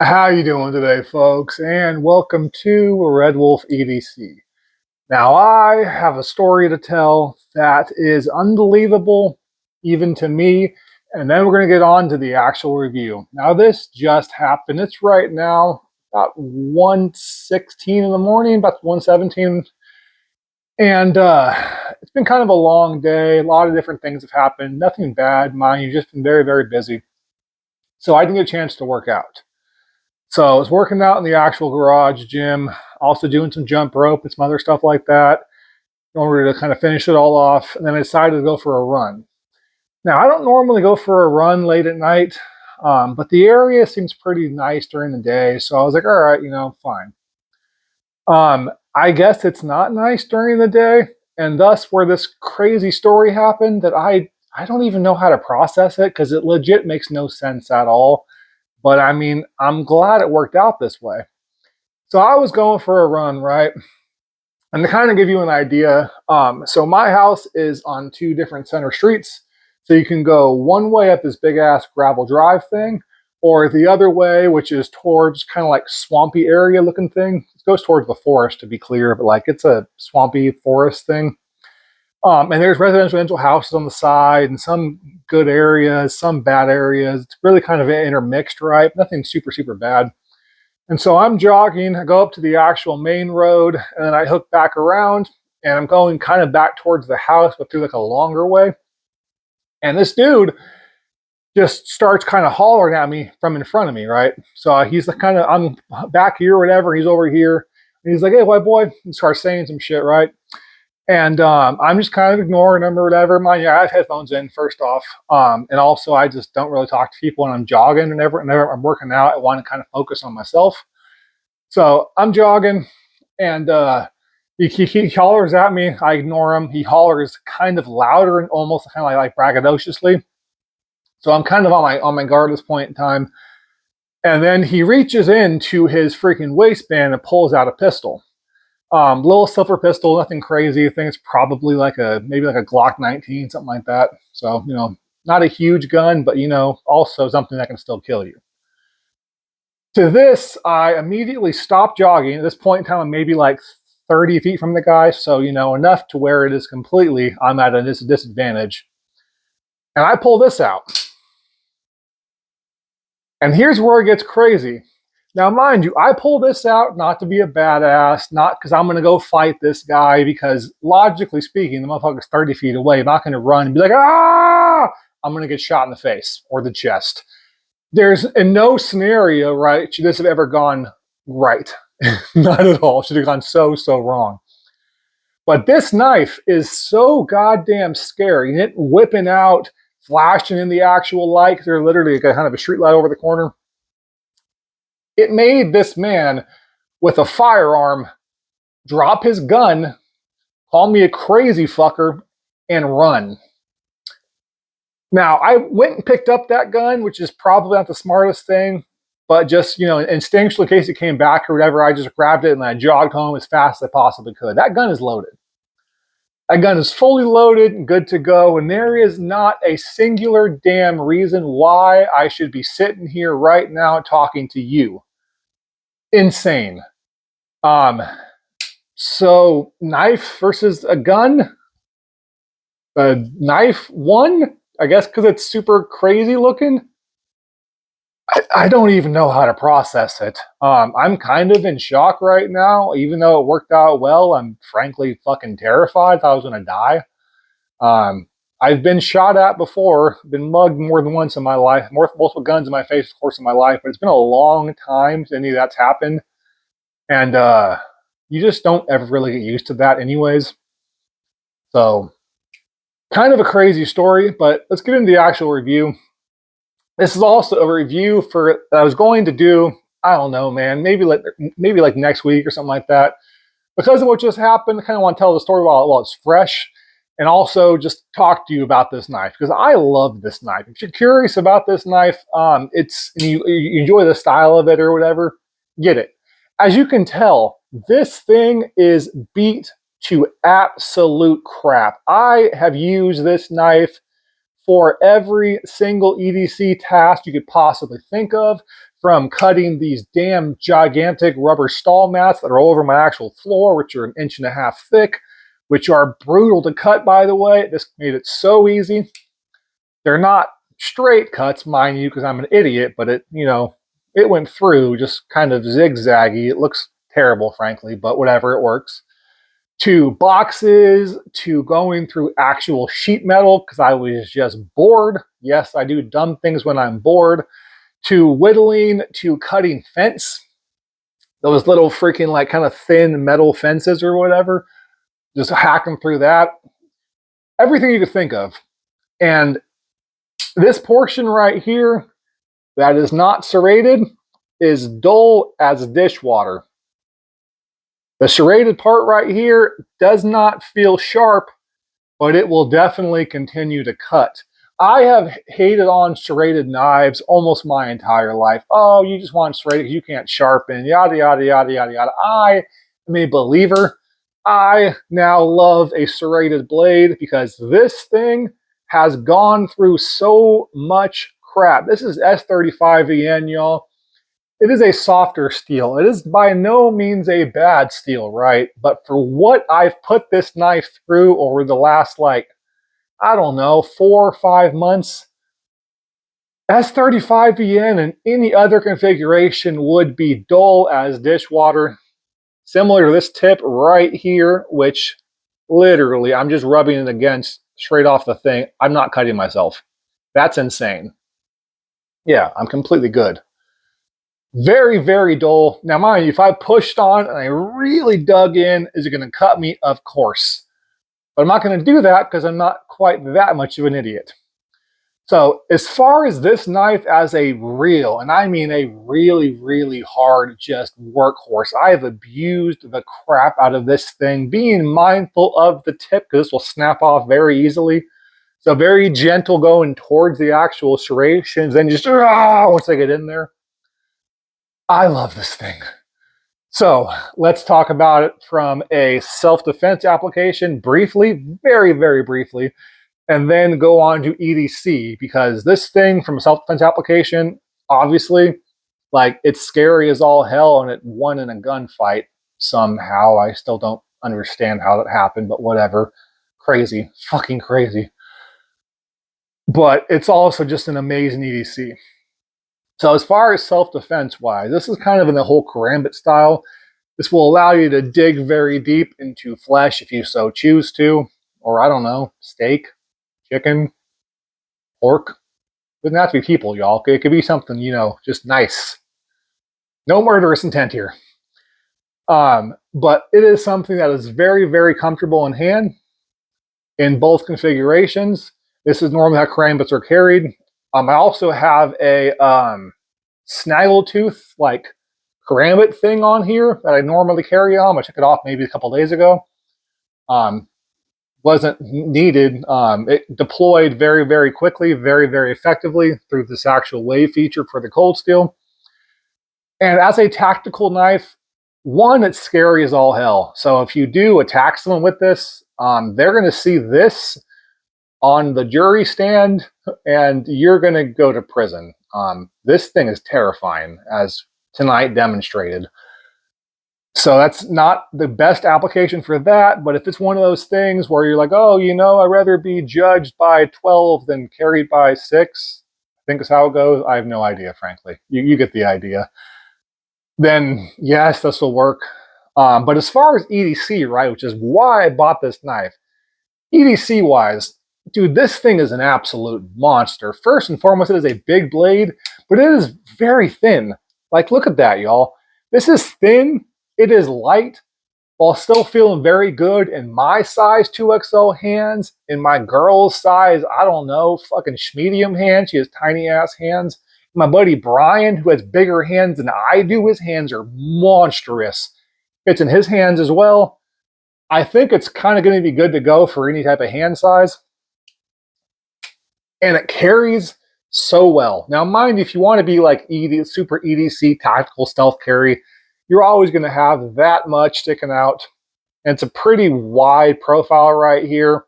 How you doing today, folks? And welcome to Red Wolf EDC. Now, I have a story to tell that is unbelievable, even to me, and then we're going to get on to the actual review. Now, this just happened. It's right now about 1:16 in the morning, about 1:17, and it's been kind of a long day. A lot of different things have happened. Nothing bad, mind you, just been very, very busy. So I didn't get a chance to work out. So I was working out in the actual garage gym, also doing some jump rope and some other stuff like that in order to kind of finish it all off. And then I decided to go for a run. Now, I don't normally go for a run late at night, but the area seems pretty nice during the day. So I was like, all right, fine. I guess it's not nice during the day. And thus, where this crazy story happened that I don't even know how to process it because it legit makes no sense at all. But I mean, I'm glad it worked out this way. So I was going for a run, right? And to kind of give you an idea, so my house is on two different center streets. So you can go one way up this big ass gravel drive thing, or the other way, which is towards kind of like swampy area looking thing. It goes towards the forest to be clear, but like it's a swampy forest thing. And there's residential houses on the side and some good areas, some bad areas. It's really kind of intermixed, right? Nothing super, super bad. And so I'm jogging, I go up to the actual main road, and then I hook back around, and I'm going kind of back towards the house, but through like a longer way. And this dude just starts kind of hollering at me from in front of me, right? So he's like kind of, I'm back here or whatever, he's over here. And he's like, hey, white boy, and starts saying some shit, right? And I'm just kind of ignoring him or whatever. Mind you, I have headphones in first off. And also, I just don't really talk to people when I'm jogging and whenever I'm working out. I want to kind of focus on myself. So I'm jogging and he hollers at me. I ignore him. He hollers kind of louder and almost kind of like braggadociously. So I'm kind of on my guard at this point in time. And then he reaches into his freaking waistband and pulls out a pistol. Little silver pistol, nothing crazy. I think it's probably maybe like a Glock 19, something like that. So, not a huge gun, but also something that can still kill you. To this, I immediately stopped jogging. At this point in time, I'm maybe like 30 feet from the guy. So, enough to where it is completely, I'm at a disadvantage. And I pull this out. And here's where it gets crazy. Now, mind you, I pull this out not to be a badass, not because I'm going to go fight this guy, because logically speaking, the motherfucker's 30 feet away. I'm not going to run and be like, ah! I'm going to get shot in the face or the chest. There's in no scenario, right, should this have ever gone right. Not at all. Should have gone so wrong. But this knife is so goddamn scary. And it whipping out, flashing in the actual light, because there's literally kind of a street light over the corner. It made this man with a firearm drop his gun, call me a crazy fucker, and run. Now, I went and picked up that gun, which is probably not the smartest thing, but just, instinctually, in case it came back or whatever, I just grabbed it and I jogged home as fast as I possibly could. That gun is loaded. That gun is fully loaded and good to go, and there is not a singular damn reason why I should be sitting here right now talking to you. Insane. So knife versus a gun. A knife won, I guess, because it's super crazy looking. I don't even know how to process it. I'm kind of in shock right now, even though it worked out well. I'm frankly fucking terrified. Thought I was gonna die. I've been shot at before, been mugged more than once in my life, multiple guns in my face, of course, in my life. But it's been a long time since any of that's happened, and you just don't ever really get used to that, anyways. So, kind of a crazy story. But let's get into the actual review. This is also a review for that I was going to do. I don't know, man. Maybe like next week or something like that. Because of what just happened, I kind of want to tell the story while it's fresh, and also just talk to you about this knife because I love this knife. If you're curious about this knife, you enjoy the style of it or whatever, get it. As you can tell, this thing is beat to absolute crap. I have used this knife for every single EDC task you could possibly think of, from cutting these damn gigantic rubber stall mats that are all over my actual floor, which are 1.5 inches thick, which are brutal to cut, by the way. This made it so easy. They're not straight cuts, mind you, because I'm an idiot, but it, it went through just kind of zigzaggy. It looks terrible, frankly, but whatever, it works. To boxes, to going through actual sheet metal because I was just bored. Yes, I do dumb things when I'm bored. To whittling, to cutting fence. Those little freaking like kind of thin metal fences or whatever. Just hacking through that. Everything you could think of. And this portion right here that is not serrated is dull as dishwater. The serrated part right here does not feel sharp, but it will definitely continue to cut. I have hated on serrated knives almost my entire life. Oh, you just want serrated because you can't sharpen, yada, yada, yada, yada, yada. I am a believer. I now love a serrated blade because this thing has gone through so much crap. This is S35EN, y'all. It is a softer steel. It is by no means a bad steel, right? But for what I've put this knife through over the last, like, I don't know, 4 or 5 months, S35EN and any other configuration would be dull as dishwater. Similar to this tip right here, which literally I'm just rubbing it against straight off the thing. I'm not cutting myself. That's insane. Yeah, I'm completely good. Very, very dull. Now, mind you, if I pushed on and I really dug in, is it going to cut me? Of course. But I'm not going to do that because I'm not quite that much of an idiot. So as far as this knife as a real, and I mean a really, really hard just workhorse, I have abused the crap out of this thing, being mindful of the tip because this will snap off very easily. So very gentle going towards the actual serrations, then just once I get in there. I love this thing. So let's talk about it from a self-defense application briefly, very, very briefly, and then go on to EDC because this thing from a self-defense application, obviously, like it's scary as all hell and it won in a gunfight somehow. I still don't understand how that happened, but whatever. Crazy, fucking crazy. But it's also just an amazing EDC. So as far as self-defense wise, this is kind of in the whole karambit style. This will allow you to dig very deep into flesh if you so choose to, or I don't know, steak, chicken, pork. Doesn't have to be people, y'all. It could be something, just nice. No murderous intent here. But it is something that is very, very comfortable in hand in both configurations. This is normally how karambits are carried. I also have a snaggletooth like karambit thing on here that I normally carry on. I took it off maybe a couple days ago. Wasn't needed. It deployed very, very quickly, very, very effectively through this actual wave feature for the cold steel. And as a tactical knife, one, it's scary as all hell. So if you do attack someone with this, they're going to see this on the jury stand and you're going to go to prison. This thing is terrifying, as tonight demonstrated. So that's not the best application for that, but if it's one of those things where you're like, oh, I'd rather be judged by 12 than carried by 6, I think is how it goes. I have no idea, frankly. You get the idea. Then yes, this will work. But as far as EDC, right, which is why I bought this knife, EDC wise, dude, this thing is an absolute monster. First and foremost, it is a big blade, but it is very thin. Like, look at that, y'all. This is thin. It is light, while still feeling very good in my size 2XL hands, in my girl's size, I don't know, fucking medium hands. She has tiny ass hands. My buddy Brian, who has bigger hands than I do, his hands are monstrous. It's in his hands as well. I think it's kind of going to be good to go for any type of hand size. And it carries so well. Now, mind you, if you want to be like super EDC tactical stealth carry, you're always going to have that much sticking out. And it's a pretty wide profile right here.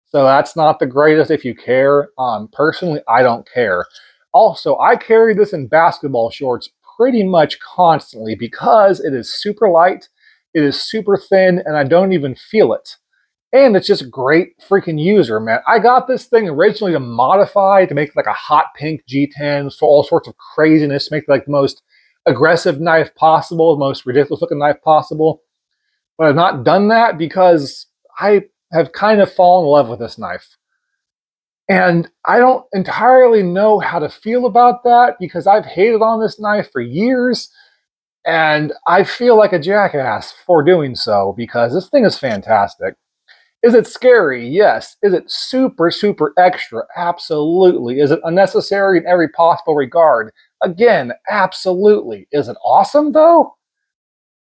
So that's not the greatest if you care. Personally, I don't care. Also, I carry this in basketball shorts pretty much constantly because it is super light, it is super thin, and I don't even feel it. And it's just a great freaking user, man. I got this thing originally to modify to make like a hot pink G10 for all sorts of craziness, to make like the most aggressive knife possible, the most ridiculous looking knife possible. But I've not done that because I have kind of fallen in love with this knife. And I don't entirely know how to feel about that because I've hated on this knife for years. And I feel like a jackass for doing so because this thing is fantastic. Is it scary? Yes. Is it super, super extra? Absolutely. Is it unnecessary in every possible regard? Again, absolutely. Is it awesome though?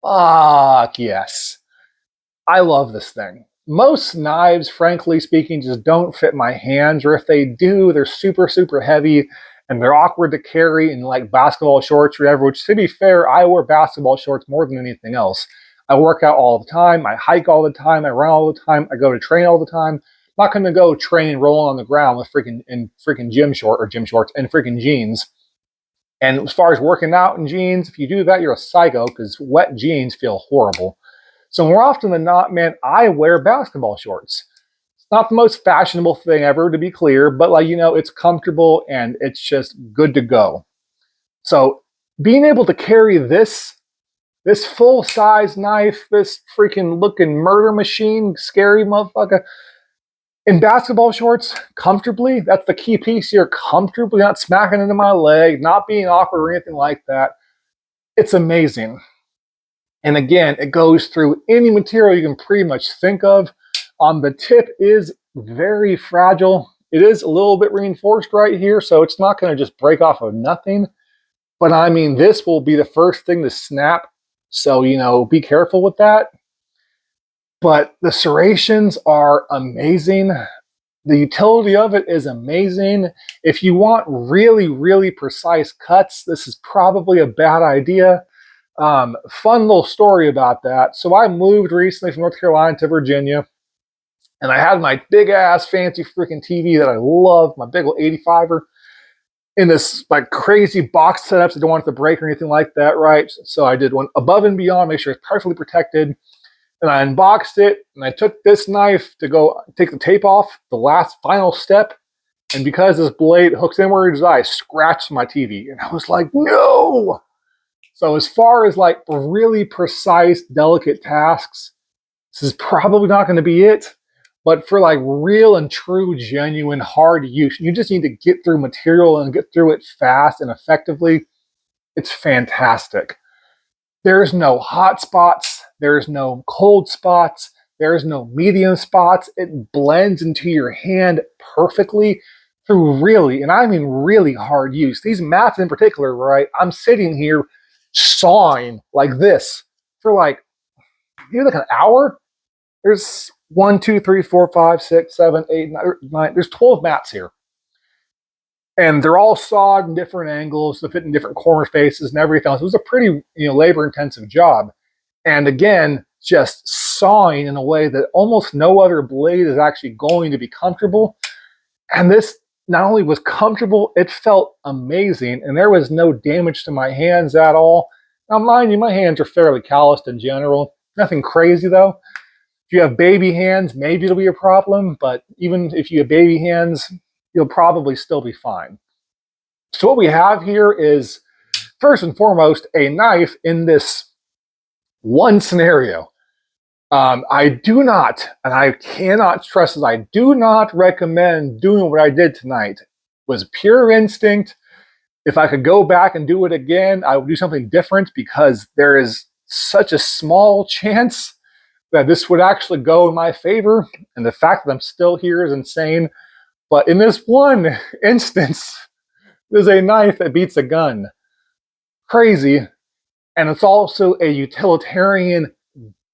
Fuck yes. I love this thing. Most knives, frankly speaking, just don't fit my hands, or if they do, they're super, super heavy and they're awkward to carry in like basketball shorts or whatever, which to be fair, I wear basketball shorts more than anything else. I work out all the time, I hike all the time, I run all the time, I go to train all the time. I'm not gonna go train rolling on the ground with freaking gym shorts and freaking jeans. And as far as working out in jeans, if you do that, you're a psycho because wet jeans feel horrible. So more often than not, man, I wear basketball shorts. It's not the most fashionable thing ever, to be clear, but like, it's comfortable and it's just good to go. So being able to carry this full size knife, this freaking looking murder machine, scary motherfucker, in basketball shorts, comfortably, that's the key piece here, comfortably, not smacking into my leg, not being awkward or anything like that. It's amazing. And again, it goes through any material you can pretty much think of. The tip is very fragile. It is a little bit reinforced right here, so it's not going to just break off of nothing. But I mean, this will be the first thing to snap. So, be careful with that. But the serrations are amazing. The utility of it is amazing. If you want really, really precise cuts, this is probably a bad idea. Fun little story about that. So I moved recently from North Carolina to Virginia, and I had my big ass fancy freaking TV that I love, my big old 85er, in this like crazy box setups. I don't want it to break or anything like that, right? So I did one above and beyond, make sure it's perfectly protected. And I unboxed it, and I took this knife to go take the tape off, the last final step. And because this blade hooks inwards, I scratched my TV. And I was like, no! So as far as like really precise, delicate tasks, this is probably not going to be it. But for like real and true, genuine, hard use, you just need to get through material and get through it fast and effectively. It's fantastic. There's no hot spots. There's no cold spots. There's no medium spots. It blends into your hand perfectly through really, and I mean really hard use. These mats in particular, right? I'm sitting here sawing like this for like maybe like an hour. There's 1, 2, 3, 4, 5, 6, 7, 8, 9. There's 12 mats here. And they're all sawed in different angles to fit in different corner spaces and everything. So it was a pretty, labor-intensive job. And again, just sawing in a way that almost no other blade is actually going to be comfortable. And this not only was comfortable, it felt amazing. And there was no damage to my hands at all. Now, mind you, my hands are fairly calloused in general. Nothing crazy, though. If you have baby hands, maybe it'll be a problem. But even if you have baby hands, you'll probably still be fine. So what we have here is, first and foremost, a knife in this one scenario. I do not, and I cannot stress this, I do not recommend doing what I did tonight. It was pure instinct. If I could go back and do it again, I would do something different because there is such a small chance that this would actually go in my favor. And the fact that I'm still here is insane. But in this one instance, there's a knife that beats a gun. Crazy. And it's also a utilitarian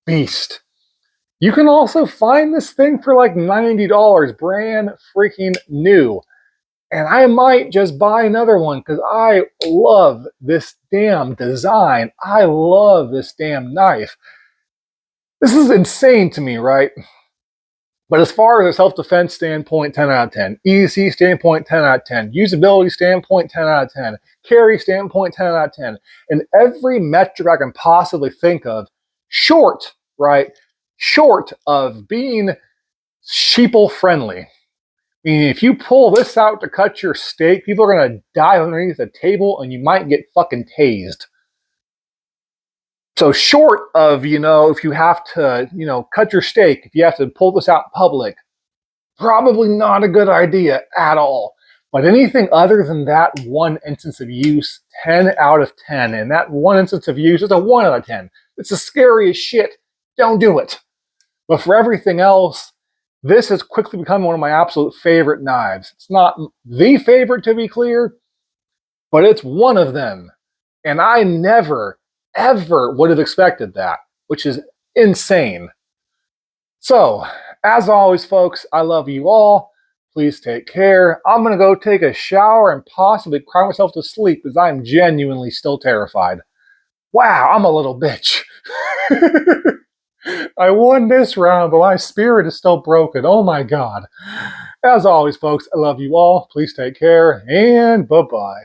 beast. You can also find this thing for like $90, brand freaking new. And I might just buy another one because I love this damn design. I love this damn knife. This is insane to me, right? But as far as a self-defense standpoint, 10 out of 10. EDC standpoint, 10 out of 10. Usability standpoint, 10 out of 10. Carry standpoint, 10 out of 10. And every metric I can possibly think of, short, right? Short of being sheeple friendly. I mean, if you pull this out to cut your steak, people are going to die underneath the table and you might get fucking tased. So short of, if you have to, cut your steak, if you have to pull this out in public, probably not a good idea at all. But anything other than that one instance of use, 10 out of 10. And that one instance of use is a 1 out of 10. It's the scariest shit. Don't do it. But for everything else, this has quickly become one of my absolute favorite knives. It's not the favorite, to be clear, but it's one of them. And I never, ever would have expected that, which is insane. So, as always, folks, I love you all. Please take care. I'm going to go take a shower and possibly cry myself to sleep because I'm genuinely still terrified. Wow, I'm a little bitch. I won this round, but my spirit is still broken. Oh my God. As always, folks, I love you all. Please take care and bye-bye.